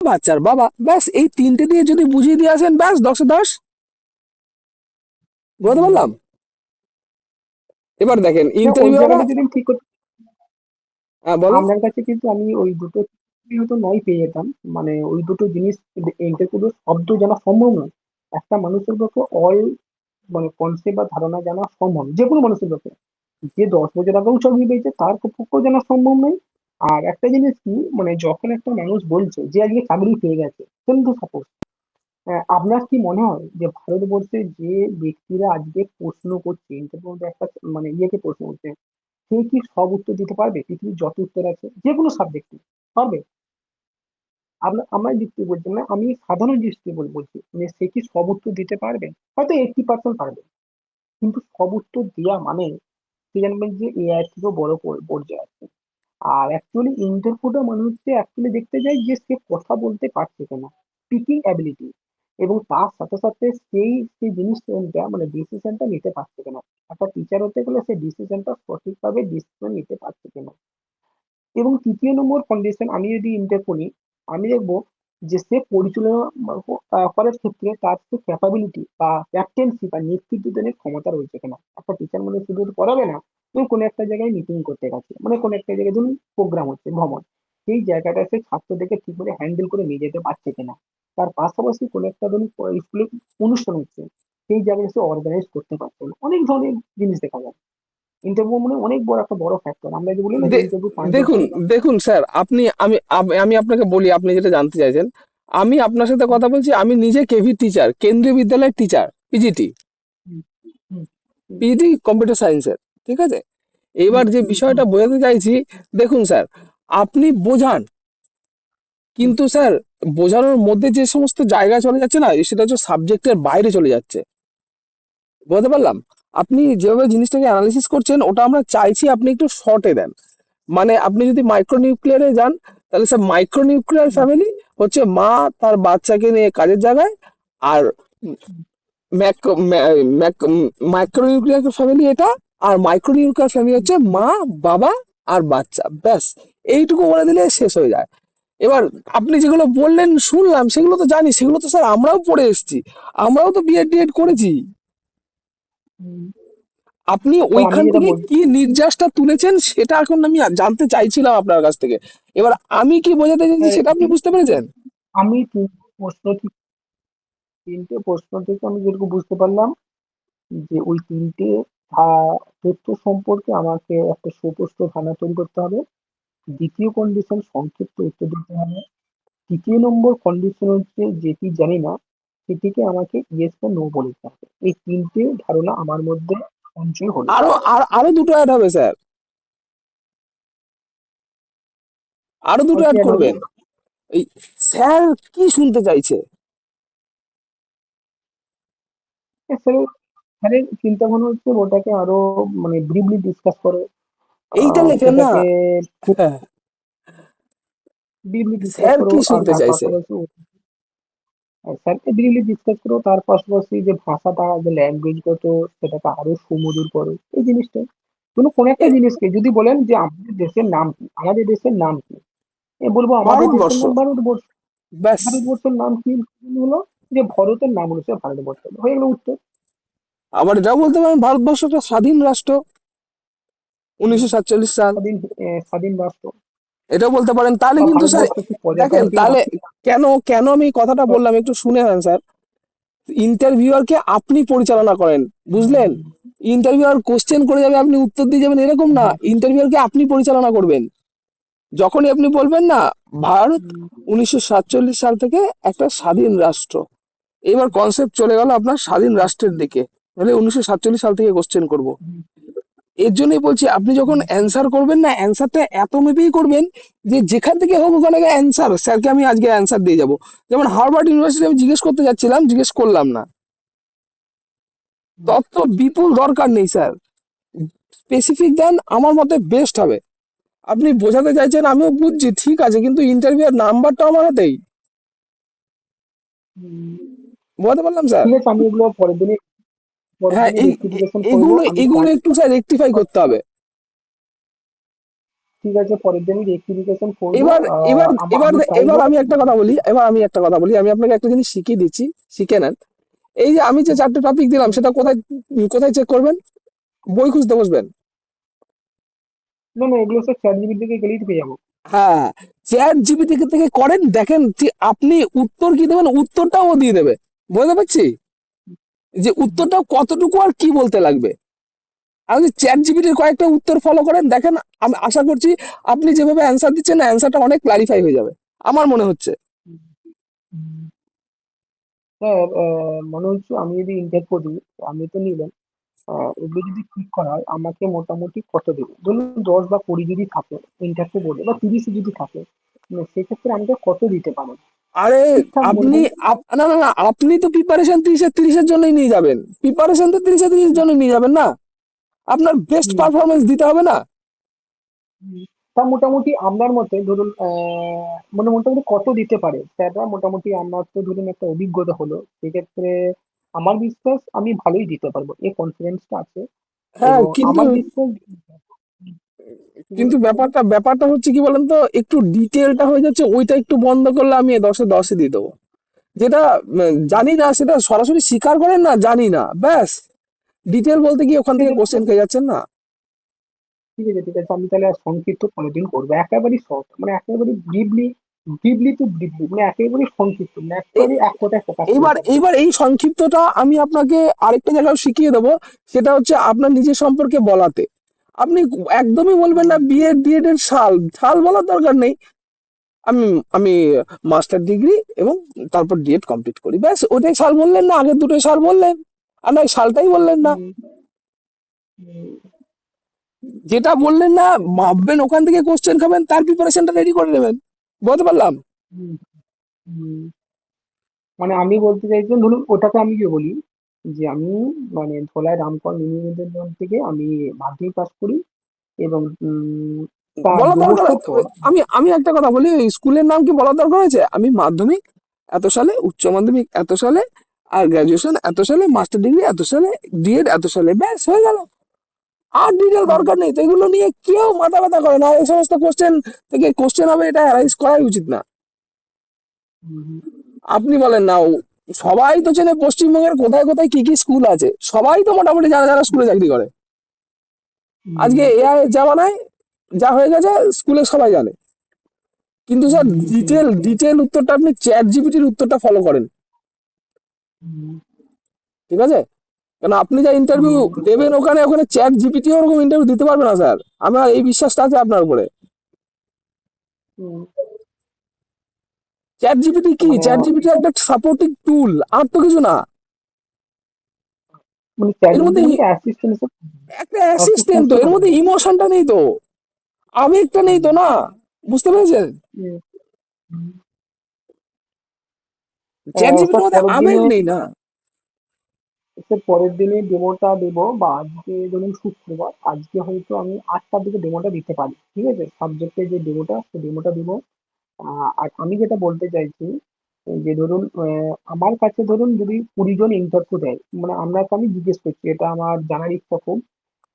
বাচ্চার বাবা, ব্যাস এই তিনটে দিয়ে যদি বুঝিয়ে দিয়ে আসেন, ব্যাস 10-এ 10। বুঝতে হুম, পারলাম। এবার দেখেন না ওই ইন্টারভিউরা। জায়গাটা যদি আমি ঠিক করতে, হ্যাঁ বলেন। আপনার কাছে কিন্তু আমি ওই দুটো হয়তো নয় পেয়ে যেতাম। মানে ওই দুটো জিনিস এন্টারপ্রেনার শব্দ জানা সম্ভব নয় একটা মানুষের পক্ষে। অল মানে কনসেপ্ট বা ধারণা জানা সম্ভব যে কোনো মানুষের পক্ষে। যে 10 বছর আগেও চাকরি পেয়েছে তার পক্ষেও জানা সম্ভব নয়। আর একটা জিনিস কি, মানে যখন একটা মানুষ বলছে যে আজকে চাকরি পেয়ে গেছে, কিন্তু সাপোজ আপনার কি মনে হয় যে ভারতবর্ষে যে ব্যক্তিরা আজকে প্রশ্ন করছে, ইন্টারভিউ একটা মানে ইয়েকে প্রশ্ন করছে, সে কি সব উত্তর দিতে পারবে? পৃথিবীর যত উত্তর আছে যে কোনো সাবজেক্টে পারবে? আপনার আমার দিক থেকে বলছি না, আমি সাধারণ দৃষ্টি বলে বলছি, মানে সে কি সব উত্তর দিতে পারবে? হয়তো 80% পারবে, কিন্তু সব উত্তর দেওয়া মানে সে জানবেন যে এআই থেকেও বড় পর্যায়ে আছে। আর অ্যাকচুয়ালি ইন্টারভিউটা মানে হচ্ছে অ্যাকচুয়ালি দেখতে যায় যে সে কথা বলতে পারছে কিনা, স্পিকিং অ্যাবিলিটি, এবং তার সাথে সাথে সেই সেই জিনিসটা মানে ডিসিশনটা নিতে পারছে কিনা। একটা টিচার হতে গেলে সে ডিসিশনটা সঠিকভাবে ডিসিশন নিতে পারছে কিনা। এবং তৃতীয় নম্বর কন্ডিশন আমি যদি ইন্টার করি, আমি দেখবো যে সে পরিচালনা করার ক্ষেত্রে তার যে ক্যাপাবিলিটি বা ক্যাপ্টেন্সি বা নেতৃত্ব দানের ক্ষমতা রয়েছে কিনা। একটা টিচার মানে শুধু পড়াবে না, তুমি কোনো একটা জায়গায় মিটিং করতে গেছে, মানে কোনো একটা জায়গায় ধরুন প্রোগ্রাম হচ্ছে, ভ্রমণ, সেই জায়গাটা সে ছাত্রদেরকে ঠিক করে হ্যান্ডেল করে নিয়ে যেতে পারছে কিনা। তার পাশাপাশি কোনো একটা ধরুন স্কুলে অনুষ্ঠান হচ্ছে, সেই জায়গায় সে অর্গানাইজ করতে পারছে না। অনেক ধরনের জিনিস দেখা যায়। ইন্টারভিউ মানে অনেক বড় একটা বড় ফ্যাক্টর। আমরা যে বলি না যে দে- ইন্টারভিউ 5 জন দেখুন, 10 জন। দেখুন স্যার, আমি আপনাকে বলি, আপনি যেটা জানতে চাইছেন, আমি আপনার সাথে কথা বলছি, আমি নিজে কেভি টিচার, কেন্দ্রীয় বিদ্যালয়ের টিচার, পিজিটি, হুম, হুম, হুম, পিজিটি কম্পিউটার সায়েন্সের। ঠিক আছে, হুম, এবার যে হুম, বিষয়টা বোঝাতে চাইছি, দেখুন স্যার, আপনি বোঝান, হুম, কিন্তু স্যার বোঝানোর মধ্যে যে সমস্ত জায়গা চলে যাচ্ছে না, সেটা হচ্ছে সাবজেক্টের বাইরে চলে যাচ্ছে। বুঝতে পারলাম। আপনি যেভাবে জিনিসটাকে অ্যানালিসিস করছেন, ওটা আমরা চাইছি আপনি একটু শর্টে দেন। মানে আপনি যদি মাইক্রো নিউক্লিয়ারে যান, তাহলে স্যার মাইক্রো নিউক্লিয়ার হুম, ফ্যামিলি হচ্ছে মা তার বাচ্চাকে নিয়ে কাজের জায়গায়, আর হুম, মাইক্রো নিউক্লিয়ার ফ্যামিলি এটা, আর মাইক্রো নিউক্লিয়ার ফ্যামিলি হুম, হচ্ছে মা, বাবা আর বাচ্চা, ব্যাস। এইটুকু বলে দিলে শেষ হয়ে যায়। এবার আপনি যেগুলো বললেন শুনলাম, সেগুলো তো জানি, সেগুলো তো স্যার আমরাও পড়ে এসেছি, আমরাও তো বিএড টিএড করেছি। হুম। আপনি তো আমি ওইখান যেটা থেকে বলছি, কি নির্যাসটা তুলেছেন সেটা এখন আমি জানতে চাইছিলাম আপনার কাছ থেকে। এবার আমি কি বোঝাতে চাইছি সেটা আপনি বুঝতে পেরেছেন? আমি তিনটে প্রশ্ন থেকে আমি যেটুকু বুঝতে পারলাম যে ওই তিনটে তথ্য সম্পর্কে আমাকে একটা সুস্পষ্ট ধারণা তৈরি করতে হবে। দ্বিতীয় কন্ডিশন সংক্ষিপ্ত উত্তর দিতে হবে। তৃতীয় নম্বর কন্ডিশন হচ্ছে যেটি জানি না সেটিকে আমাকে ইয়েস বা নো বলতে হবে। এই তিনটে ধারণা আমার মধ্যে সঞ্চয় হলো। আরো দুটো অ্যাড হবে স্যার, আরো দুটো আর কি অ্যাড add হবে? করবেন। এই স্যার কি শুনতে চাইছে, স্যার, স্যারের চিন্তা ভাবনা হচ্ছে ওটাকে আরো মানে ব্রিফলি ডিসকাস করে, এইটা লেখেন না। সেটাকে খুব হ্যাঁ, ব্রিফলি ডিসকাস স্যার করো। কি আর শুনতে তার চাইছে। পাশাপাশি স্যারকে ব্রিফলি ডিসকাস করো, তার পাশাপাশি যে ভাষাটা যে ল্যাঙ্গুয়েজগত সেটাকে আরো সুমধুর করো। এই জিনিসটা কোনো একটা এ, জিনিসকে যদি বলেন যে আমাদের দেশের নাম কি, আমাদের দেশের নাম কি, বলবো আমাদের দেশের ভারতবর্ষ, নাম ভারতবর্ষ। ব্যাস। ভারতবর্ষের নাম কি হলো, যে ভারতের নাম অনুসারে ভারতবর্ষ, হয়ে গেল উত্তর। আবার এটাও বলতে পারেন ভারতবর্ষ একটা স্বাধীন রাষ্ট্র, হুম, 1947 সাল। স্বাধীন স্বাধীন রাষ্ট্র। এটাও বলতে পারেন, তাহলে বা কিন্তু স্যার, ভারতবর্ষ কি দেখেন প্রজাতন্ত্রী তাহলে রাষ্ট্র? কেন কেন আমি কথাটা বললাম একটু শুনে নেন স্যার। ইন্টারভিউয়ারকে আপনি পরিচালনা করেন, বুঝলেন? ইন্টারভিউয়ার কোশ্চেন করে যাবে, আপনি উত্তর দিয়ে যাবেন, এরকম না। ইন্টারভিউয়ারকে আপনি পরিচালনা করবেন। যখনই আপনি বলবেন না, ভারত 1947 সাল থেকে একটা স্বাধীন রাষ্ট্র, এবার কনসেপ্ট চলে গেল আপনার স্বাধীন রাষ্ট্রের দিকে, তাহলে 1947 সাল থেকে কোশ্চেন করব। এর জন্যই বলছি, আপনি যখন অ্যান্সার করবেন না, অ্যান্সারটা এত মেপেই করবেন যে যেখান থেকে হোক ওখানে অ্যান্সার, স্যারকে আমি আজকে অ্যান্সার দিয়ে যাব। যেমন হার্ভার্ড ইউনিভার্সিটি আমি জিজ্ঞেস করতে যাচ্ছিলাম, জিজ্ঞেস করলাম না, তত বিপুল দরকার নেই স্যার। স্পেসিফিক দেন, আমার মতে বেস্ট হবে। আপনি বোঝাতে চাইছেন, আমিও বুঝছি, ঠিক আছে, কিন্তু ইন্টারভিউর নাম্বারটা আমার হাতেই। বোঝাতে পারলাম স্যার? ঠিক আছে, আমি এগুলো পরের হ্যাঁ, দিনে রেক্টিফিকেশন করবো। এগুলো আমি এগুলো ক্লায়েন্ট, একটু স্যার রেকটিফাই করতে হবে। ঠিক আছে, পরের দিনই রেক্টিফিকেশন করবো। এবার এবার এবার আমি এবার চাইবো। আমি একটা কথা বলি, আমি আপনাকে একটা জিনিস শিখিয়ে দিচ্ছি, শিখে নেন। এই যে আমি যে 4টে টপিক দিলাম সেটা কোথায় কোথায় চেক করবেন? বই খুঁজতে বসবেন। না না, এগুলো সব চ্যাট জিপিটি থেকে গেলেই তো পেয়ে যাবো। হ্যাঁ, চ্যাট জিপিটি থেকে করেন, দেখেন ঠিক আপনি উত্তর কি দেবেন, উত্তরটাও ও দিয়ে দেবে। বুঝতে পারছি যে উত্তরটা কতটুকু আর কি বলতে লাগবে। আপনি চ্যাট জিপিটির কয়েকটা উত্তর ফলো করেন, দেখেন। আমি আশা করছি আপনি যেভাবে অ্যান্সার দিচ্ছেন না, অ্যান্সারটা অনেক ক্লারিফাই হয়ে যাবে, আমার মনে হচ্ছে। স্যার, মনে হচ্ছে আমি যদি ইন্টার করি, আমি তো নিলাম, এগুলো যদি ঠিক করা হয় আমাকে মোটামুটি কত দেবে, ধরুন 10 বা 20 যদি থাকে ইন্টারতে বলে, বা 30 যদি থাকে, সেক্ষেত্রে আমাকে কত দিতে পারেন আরে ঠিকঠাক আপনি বলবেন? না না না, আপনি তো প্রিপারেশন 30-30-এর জন্যই নিয়ে যাবেন, প্রিপারেশন তো 30-30-এর জন্য নিয়ে যাবেন না, আপনার বেস্ট হুম, পারফরমেন্স দিতে হবে না। হুম। তা মোটামুটি আপনার মতে ধরুন, মানে মোটামুটি কত দিতে পারে স্যাররা? মোটামুটি আমার তো ধরুন একটা অভিজ্ঞতা হলো, সেক্ষেত্রে আমার বিশ্বাস আমি ভালোই দিতে পারবো, এই কনফিডেন্সটা আছে। হ্যাঁ, এবং কিন্তু আমার বিশ্বাস। কি কিন্তু বলুন? ব্যাপারটা হচ্ছে কি বলেন তো, একটু ডিটেলটা হয়ে যাচ্ছে, ওইটা একটু বন্ধ করলে আমি 10-এ 10 দিয়ে দেবো। যেটা জানি না সেটা সরাসরি স্বীকার করেন না, জানি না, ব্যাস। ডিটেল বলতে গিয়ে ওখান ঠিক থেকে আছে, কোশ্চেন খেয়ে যাচ্ছেন না। ঠিক আছে, ঠিক আছে, আমি তাহলে আর সংক্ষিপ্ত কোনোদিন করবো, একেবারেই শর্ট, মানে একেবারে ব্রিফলি, ব্রিফলি টু ব্রিফলি, মানে একেবারে সংক্ষিপ্ত, মানে এ- একেবারে এক কথায় প্রকাশ করে এইবার ফেলবো। এইবার এই সংক্ষিপ্তটা আমি আপনাকে আরেকটা জায়গায় শিখিয়ে দেবো। সেটা হচ্ছে আপনার নিজের সম্পর্কে বলাতে। আপনি একদমই বলবেন না বিএড ডিএড এর সাল সাল বলার দরকার নেই। আমি আমি মাস্টার ডিগ্রি এবং তারপর ডিএড কমপ্লিট করি, ব্যাস। ওটাই সাল বললেন না, আগের দুটোই সাল বললেন, আর নয় সালটাই বললেন না। হুম, হুম, যেটা বললেন না, ভাববেন ওখান থেকে কোশ্চেন খাবেন, তার প্রিপারেশনটা রেডি করে নেবেন। বলতে পারলাম? হুম, হুম। মানে আমি বলতে চাইছিলাম, ধরুন ওটাকে আমি কি বলি, যে আমি মানে ধলাই রামকর মিনি থেকে আমি মাধ্যমিক পাস করি, এবং তার বলার দু দরকার, বছর পর। আমি আমি একটা কথা বলি, ওই স্কুলের নাম কি বলার দরকার হয়েছে? আমি মাধ্যমিক এত সালে, উচ্চ মাধ্যমিক এত সালে, আর গ্রাজুয়েশন এত সালে, মাস্টার ডিগ্রি এত সালে, ডিএড এত সালে, ব্যাস হয়ে গেল। আর ডিটেল হুম, দরকার নেই তো, এগুলো নিয়ে কেউ মাথা ব্যথা করে না। এই সমস্ত কোশ্চেন থেকে কোশ্চেন হবে, এটা অ্যারাইজ করাই উচিত না। হুম, আপনি বলেন না, সবাই তো চেনে পশ্চিমবঙ্গের কোথায় কোথায় কি কি স্কুল আছে, সবাই তো মোটামুটি যারা যারা স্কুলে চাকরি করে। হুম, আজকে এআই এর জামানায় যা হয়ে গেছে, স্কুলে সবাই জানে। কিন্তু স্যার, হুম, হুম, ডিটেল উত্তরটা আপনি চ্যাট জিপিটির উত্তরটা ফলো করেন, হুম, ঠিক আছে? কারণ আপনি যা ইন্টারভিউ হুম, দেবেন ওখানে, ওখানে চ্যাট জিপিটি ওরকম ইন্টারভিউ দিতে পারবে না স্যার। আমার এই বিশ্বাসটা আছে আপনার উপরে। হুম। চ্যাট জিপিটি কি? মানে চ্যাট জিপিটি একটা সাপোর্টিং টুল, আর তো কিছু না। মানে চ্যাট এর মধ্যে জিপিটি আমাকে অ্যাসিস্ট্যান্ট হিসেবে, একটা অ্যাসিস্ট্যান্ট অ্যাসিস্ট্যান্ট তো, হিসেবে এর কাজ মধ্যে করে। ইমোশনটা নেই তো, আবেগটা নেই তো হুম, না। বুঝতে পেরেছেন? হুম, হুম। চ্যাট জিপিটির স্যার মধ্যে পরের আবেগ দিনে, নেই না। ডেমোটা দেবো, বা আজকে ধরুন শুক্রবার, আজকে হয়তো আমি 8টার দিকে ডেমোটা দিতে পারি, ঠিক আছে, সাবজেক্টের যে ডেমোটা, সেই ডেমোটা দিব। আর আমি যেটা বলতে চাইছি, যে ধরুন আমার কাছে ধরুন যদি 20 জন ইন্টারভিউ দেয়, মানে আপনাকে আমি জিজ্ঞেস করছি, এটা আমার জানার ইচ্ছা খুব,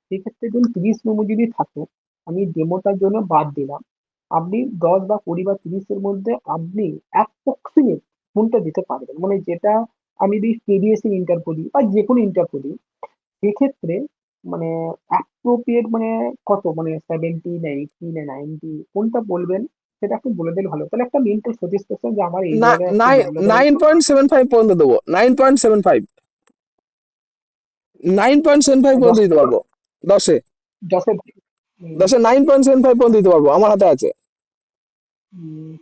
সেক্ষেত্রে ধরুন 30 নম্বর যদি থাকে, আমি ডেমোটার জন্য বাদ দিলাম, আপনি 10 বা 20 বা 30-এর মধ্যে আপনি অ্যাপ্রক্সিমেট কোনটা দিতে পারবেন, মানে যেটা আমি যদি কেবিএস এর ইন্টারভিউ দিই বা যে কোনো ইন্টারভিউ দিই, সেক্ষেত্রে মানে অ্যাপ্রোপ্রিয়েট মানে কত, মানে 70, 80 না 90, কোনটা বলবেন, সেটা একটু বলে দিলে ভালো, তাহলে একটা মেন্টাল স্যাটিসফ্যাকশন যে আমার এই না, জায়গায় একটু ডেভেলপ হয়েছে। 9.75 পর্যন্ত দেবো, 9.75, 9.75 পর্যন্ত 10, দিতে পারবো। 10-এ, 10-এর। হুম, 10-এ 9.75 পর্যন্ত দিতে পারবো, আমার হাতে আছে। হুম।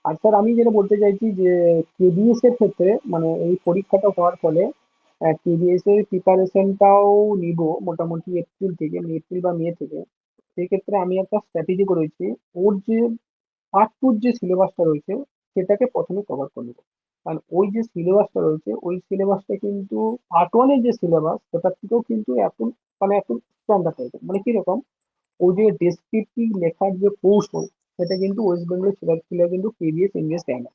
আর স্যার আমি যেটা বলতে চাইছি, যে কেবিএস এর ক্ষেত্রে মানে এই পরীক্ষাটা হওয়ার ফলে কেবিএস এর প্রিপারেশনটাও নিব মোটামুটি এপ্রিল থেকে, এপ্রিল বা মে থেকে। সেক্ষেত্রে আমি একটা স্ট্র্যাটেজি করেছি, ওর যে পার্ট টুর যে সিলেবাসটা রয়েছে, সেটাকে প্রথমে কভার করে নেবো। কারণ ওই যে সিলেবাসটা রয়েছে, ওই সিলেবাসটা কিন্তু পার্ট ওয়ানের যে সিলেবাস, সেটার থেকেও কিন্তু এখন মানে এখন স্ট্যান্ডার্ড টাইপের, মানে কিরকম, ওই যে ডেসক্রিপটিভ লেখার যে কৌশল, সেটা কিন্তু ওয়েস্ট বেঙ্গলের ছেলেরা কিন্তু কেবিএস ইংলিশ দেয় না।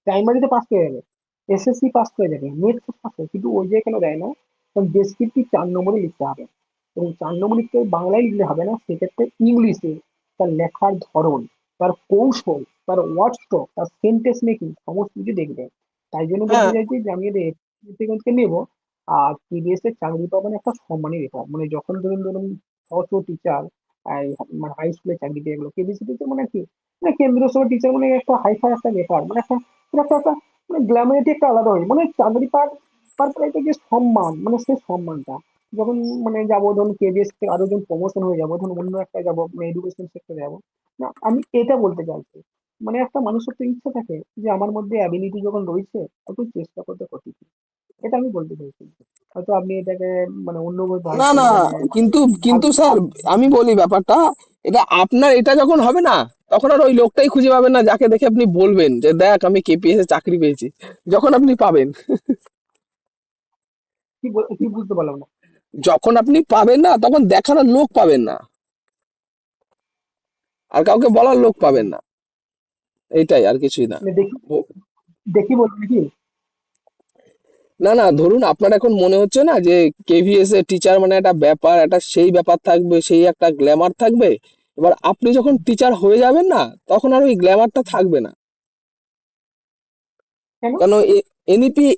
প্রাইমারিতে পাস করে যাবে, এসএসসি পাস করে যাবে, নেট পাস করে, কিন্তু ওই যে কেন দেয় না, কারণ ডেসক্রিপটিভ 4 নম্বরে লিখতে হবে। এবং ৪ নম্বর বাংলায় লিখলে হবে না, সেক্ষেত্রে ইংলিশে তার লেখার ধরন, তার কৌশল, তার ওয়ার্ডস্টক, তার সেন্টেন্স মেকিং সমস্ত কিছু দেখবে। তাই জন্য বলতে হ্যাঁ চাইছি যে আমি যদি থেকে নেবো, আর কেবিএস এর চাকরি পাবো মানে একটা সম্মানের ব্যাপার। মানে যখন ধরুন ধরুন অত টিচার মানে হাই স্কুলের চাকরি পেয়ে গেলো, কেবিএস টিচার মানে কি, মানে কেন্দ্রীয় সভার টিচার মানে একটা হাইফাই একটা ব্যাপার, মানে একটা মানে একটা মানে গ্ল্যামারিটি একটা আলাদা হয়, মানে চাকরি পাওয়ার তারপরে একটা যে সম্মান, মানে সেই সম্মানটা যখন মানে যাবো, ধরুন কেবিএস থেকে আরো যখন প্রমোশন হয়ে যাবো, ধরুন অন্য একটা যাবো, মানে এডুকেশন সেক্টরে যাবো, না আমি এটা বলতে চাইছি। মানে একটা মানুষের তো ইচ্ছা থাকে যে আমার মধ্যে অ্যাবিলিটি যখন রয়েছে, একটু চেষ্টা করতে ক্ষতি কি? এটা আমি বলতে চাইছি। হয়তো আপনি এটাকে মানে অন্যভাবে না ভাবছেন, না, মানে কিন্তু ভাগ কিন্তু স্যার আমি বলি ব্যাপারটা, এটা আপনার এটা যখন হবে না, তখন আর ওই লোকটাই খুঁজে পাবেন না যাকে দেখে আপনি বলবেন যে দেখ আমি কেপিএস এ চাকরি পেয়েছি। যখন আপনি পাবেন, কি বুঝতে পারলাম না। যখন আপনি পাবেন না তখন দেখানোর লোক পাবেন না, আর কাউকে বলার লোক পাবেন না, এইটাই আর কিছুই না। মানে দেখি ও- দেখি বলতে কি, না না, ধরুন আপনার এখন মনে হচ্ছে না যে কেভিএস এর টিচার মানে একটা ব্যাপার, একটা সেই ব্যাপার থাকবে, সেই একটা গ্ল্যামার থাকবে। এবার আপনি যখন টিচার হয়ে যাবেন না, তখন আর ওই গ্ল্যামারটা থাকবে না। কেন? কারণ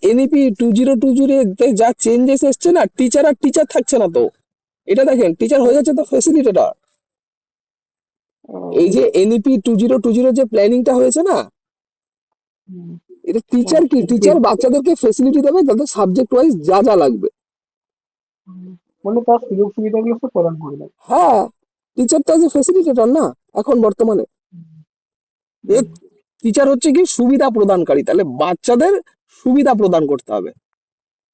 এনইপি 2020 যা চেঞ্জেস এসছে না, টিচার আর টিচার থাকছে না তো। এটা দেখেন, টিচার হয়ে যাচ্ছে তো ফেসিলিটেটর। এই যে এনইপি 2020 যে প্ল্যানিংটা হয়েছে না, এটা টিচার কি, টিচার বাচ্চাদেরকে ফেসিলিটি দেবে তাদের সাবজেক্ট ওয়াইজ যা যা লাগবে। মানে তার সুযোগ সুবিধাগুলো সব প্রদান করে দেয়। হ্যাঁ, টিচার তো আজ ফেসিলিটেটর না এখন বর্তমানে। এ টিচার হচ্ছে কি সুবিধা প্রদানকারী, তাহলে বাচ্চাদের সুবিধা প্রদান করতে হবে।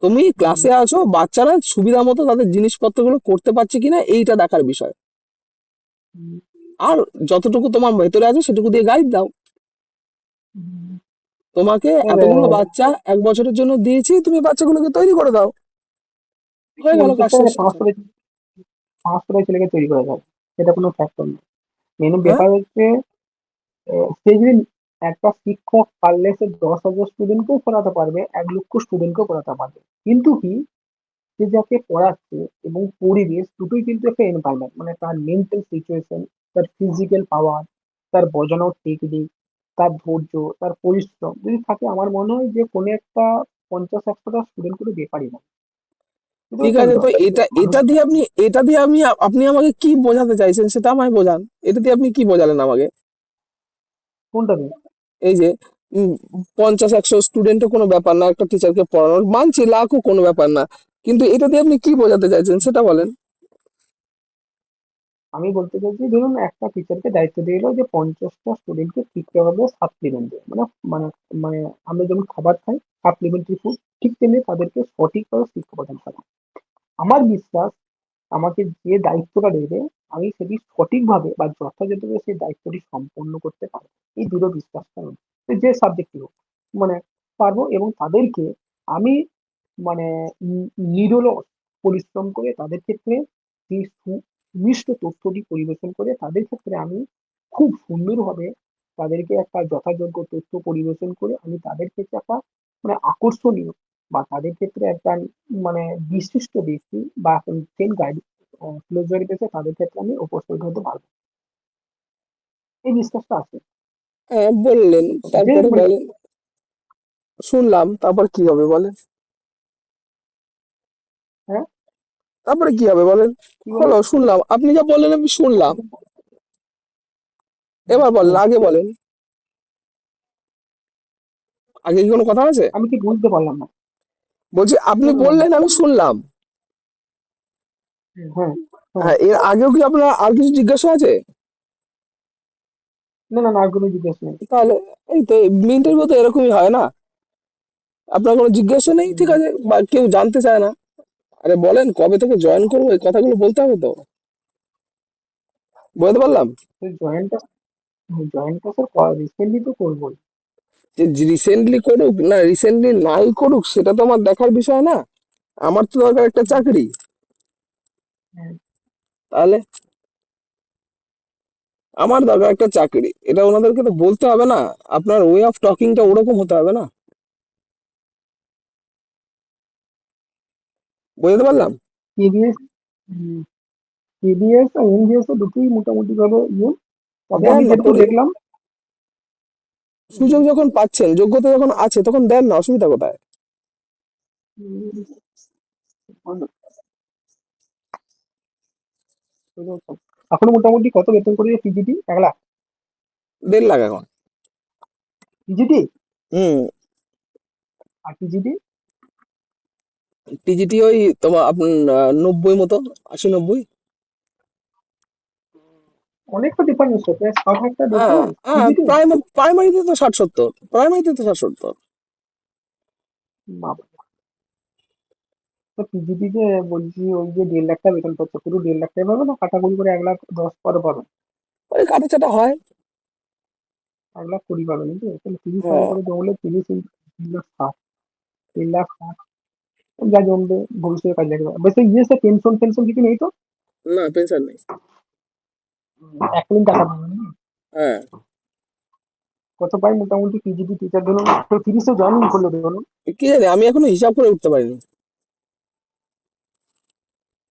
তুমি ক্লাসে আছো, বাচ্চারা সুবিধা মতো তাদের জিনিসপত্রগুলো করতে পারছে কিনা এইটা দেখার বিষয়। আর যতটুকু তোমার ভেতরে আছে সেটুকু দিয়ে গাইড দাও। তোমাকে এতগুলো বাচ্চা 1 বছরের জন্য দিয়েছি, তুমি বাচ্চাগুলোকে তৈরি করে দাও, হয়ে গেল বলতে কাজ চাই শেষ। 500 ছেলেকে তৈরি করে দেয়, এটা কোনো ফ্যাক্টর না। মেন হ্যাঁ ব্যাপার হচ্ছে সে যদি একটা শিক্ষক পারলে সে 10,000 স্টুডেন্টকেও পড়াতে পারবে, 1 লক্ষ স্টুডেন্টকেও পড়াতে পারবে, কিন্তু কি সে যাকে পড়াচ্ছে এবং পরিবেশ দুটোই কিন্তু একটা এনভায়রনমেন্ট, মানে তার মেন্টাল সিচুয়েশন, তার ফিজিক্যাল পাওয়ার, তার বোঝানোর টেকনিক, তার ধৈর্য, তার পরিশ্রম যদি থাকে, আমার মনে হয় যে কোনো একটা 50-100টা স্টুডেন্ট করে বেকারই না। বুঝতে ঠিক পারছেন আছে, তো? তো এটা মানুষ এটা দিয়ে আপনি, এটা দিয়ে আপনি আমাকে কি বোঝাতে চাইছেন সেটা আমায় বোঝান। এটা দিয়ে আপনি কি বোঝালেন আমাকে? কোনটা নেই? এই যে 50-100 স্টুডেন্টও কোনো ব্যাপার না, একটা টিচারকে পড়ানোর মানছি, লাখও কোনো ব্যাপার না, কিন্তু এটা দিয়ে আপনি কি বোঝাতে চাইছেন সেটা বলেন। আমি বলতে চাইছি, ধরুন একটা টিচারকে দায়িত্ব দিয়ে দিল যে 50টা স্টুডেন্টকে ঠিকতে হবে সাপ্লিমেন্ট দিয়ে, মানে মানে মানে আমরা যেমন খাবার খাই সাপ্লিমেন্টারি ফুড, ঠিক তেমনি তাদেরকে সঠিকভাবে শিক্ষা প্রদান করা। আমার বিশ্বাস, আমাকে যে দায়িত্বটা দেবে আমি সেটি সঠিকভাবে বা যথাযথভাবে সেই দায়িত্বটি সম্পন্ন করতে পারবো, এই দৃঢ় বিশ্বাসটা আমার। সে যে সাবজেক্টই হোক, মানে পারবো। এবং তাদেরকে আমি মানে নিরলস পরিশ্রম করে তাদের ক্ষেত্রে সেই সুমিষ্ট তথ্যটি পরিবেশন করে তাদের ক্ষেত্রে আমি খুব সুন্দরভাবে তাদেরকে একটা যথাযোগ্য তথ্য পরিবেশন করে আমি তাদের ক্ষেত্রে একটা মানে আকর্ষণীয় বা তাদের ক্ষেত্রে একটা মানে বিশিষ্ট ব্যক্তি বা ট্রেন গাইড ফিলোসফি পেতে তাদের ক্ষেত্রে আমি উপস্থিত হতে পারবো, এই বিশ্বাসটা আছে। হ্যাঁ বললেন, যে তারপরে মানে বলেন, শুনলাম, তারপর কি হবে বলেন। হ্যাঁ, তারপরে কি হবে বলেন। কি বলেন? হলো, শুনলাম, আপনি যা বললেন আমি শুনলাম, এবার বলেন, হ্যাঁ, আগে বলেন, আগে কি কোনো কথা আছে? আমি কি বুঝতে পারলাম না? বলছি আপনি না না না, বললেন আমি শুনলাম। হ্যাঁ, হ্যাঁ, হ্যাঁ, এর আগেও কি আপনার আর কিছু জিজ্ঞাসা আছে? না না না, আর কোনো জিজ্ঞেস নেই। তাহলে এই তো ইন্টারভিউ তো এরকমই হয় না, আপনার কোনো জিজ্ঞাসা নেই, ঠিক হুম, আছে, বা কেউ জানতে চায় না। আরে বলেন কবে থেকে জয়েন করবো, এই কথাগুলো বলতে হবে তো, বুঝতে পারলাম। তো জয়েনটা স্যার রিসেন্টলি তো করবোই। যে রিসেন্টলি করুক না রিসেন্টলি নাই করুক সেটা তো আমার দেখার বিষয় না, আমার তো দরকার একটা চাকরি। হ্যাঁ, তাহলে আমার দরকার একটা চাকরি, এটা ওনাদেরকে তো বলতে হবে না, আপনার ওয়ে অফ টকিংটা ওরকম হতে হবে না, বুঝতে পারলাম। কেবিএস কেবিএস আর এনজিএস দুটোই মোটামুটি ভাবে ইয়ে। তবে দেন আমি না, যেটুকু দেখলাম, সুযোগ যখন পাচ্ছেন, যোগ্যতা যখন আছে, তখন দেন না, অসুবিধা কোথায়? উম, এখনো মোটামুটি কত বেতন করে পিজিটি? 1 লাখ 1.5 লাখ এখন। পিজিটি? হুম। আর পিজিটি টিজিটি ওই তোমার আপনার 90 মতো, 80-90। অনেকটা ডিফারেন্স, প্রায় 60,000 হ্যাঁ, ডিফারেন্স হ্যাঁ, পিজিটি। প্রাইমারিতে তো 60-70, প্রাইমারিতে তো 60-70। তো পিজিটিতে বলছি ওই যে 1.5 লাখ টাকা বেতন পাচ্ছে, পুরো 1.5 লাখ টাকা পাবে না কাটাকুটি করে 1,10,000 পরে পাবে? ওই কাটাচাটা হয়। 1,20,000 পাবে নাকি? তাহলে 30,000 হ্যাঁ। করে জমলে 30 ইন্টু 3,60,000, 3,60,000 যা জমবে ভবিষ্যতে কাজে লাগবে। বেশ ইয়ে সে পেনশন টেনশন কিছু নেই তো? না, পেনশন নেই। 1 কোটি টাকা পাবে না? হ্যাঁ। কত পাই মোটামুটি পিজিটি টিচার ধরুন, তো 30-এ জয়েনিং করলে ধরুন? কি জানি, আমি এখনো হিসাব করে উঠতে পারিনি।